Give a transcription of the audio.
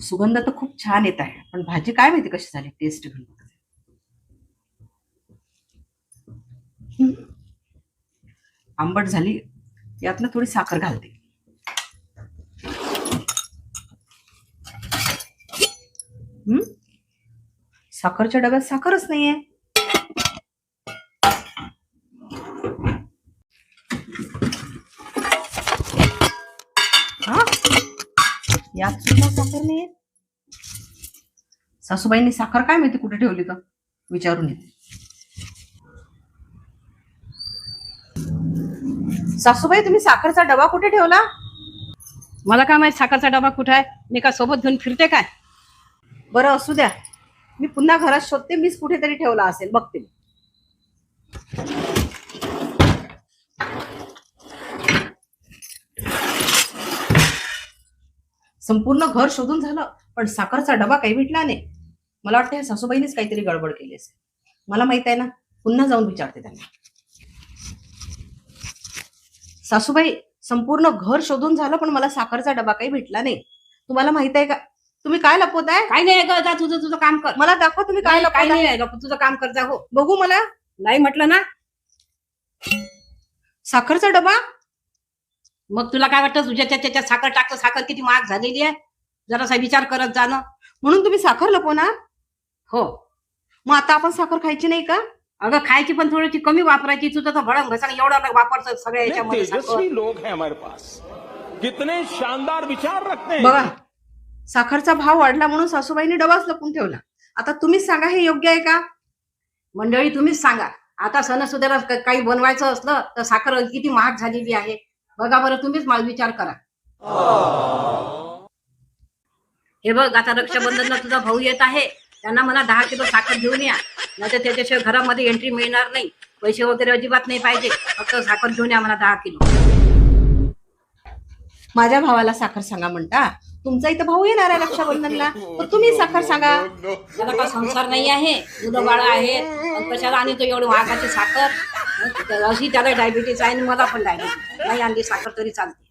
सुगंध तर खूप छान येत आहे, पण भाजी काय माहिती कशी झाली. टेस्ट घेऊन बघते. आंबट झाली. यातनं थोडी साखर घालते. साखरच्या डब्यात साखरच नाहीये. यात सुद्धा साखर नाहीये. सासूबाईंनी साखर काय माहिती कुठे ठेवली तर विचारून येते. सासूबाई, तुम्ही साखरचा डबा कुठे ठेवला? मला काय माहित साखरचा डबा कुठे आहे. मी का सोबत घेऊन फिरते काय? बरं असू द्या, मी पुन्हा घरात शोधते. मीच कुठेतरी ठेवला असेल, बघते. संपूर्ण घर शोधून झालं, पण साखरचा डबा काही भेटला नाही. मला वाटतं सासूबाईंनीच काहीतरी गडबड केली असेल. मला माहित आहे ना, पुन्हा जाऊन विचारते त्यांना. सासूबाई, संपूर्ण घर शोधून झालं, पण मला साखरचा डबा काही भेटला नाही. तुम्हाला माहित आहे का? तुम्ही काय लपवताय? काय नाही ग, जा तुझं तुझं काम कर. मला दाखवा तुम्ही काय काय लपवताय. नाही ग, तुझं काम कर जा. हो, बघू मला. नाही म्हटलं ना. साखरचा डबा. मग तुला काय वाटतं तुझ्या त्याच्यात साखर टाकतं? साखर किती महाग झालेली आहे, जरासा विचार करत जाणं. म्हणून तुम्ही साखर लपवणार? हो. मग आता आपण साखर खायची नाही का? अगं खायची पण थोडीशी कमी वापरायची. तुझं तर भडंग घसंग एवढं वापरतं सगळ्या याच्यामध्ये साखर. तेजस्वी लोग हैं हमारे पास, कितने शानदार विचार रखते हैं. बघा, साखरचा भाव वाढला म्हणून सासूबाईंनी डबाच लपून ठेवला. आता तुम्हीच सांगा, हे योग्य आहे का? मंडळी तुम्हीच सांगा. आता सणासुदीला काही बनवायचं असलं तर साखर किती महाग झालेली आहे. बघा बरं, तुम्हीच मला विचार करा. हे बघ, आता रक्षाबंधनला तुझा भाऊ येत आहे. त्यांना मला 10 किलो साखर घेऊन या, नाहीतर त्याच्याशिवाय घरामध्ये एंट्री मिळणार नाही. पैसे वगैरे अजिबात नाही पाहिजे, फक्त साखर घेऊन या मला 10 किलो. माझ्या भावाला साखर सांगा म्हणता? तुमचा इथं भाऊ येणार आहे रक्षाबंधनला, तर तुम्ही साखर सांगा. त्याला का संसार नाही आहे, मुलं बाळ आहेत, कशाला आणि तो एवढी महागाची साखर. अशी त्याला डायबिटीस आहे आणि मला पण डायबिटीस. नाही आणली साखर तरी चालते.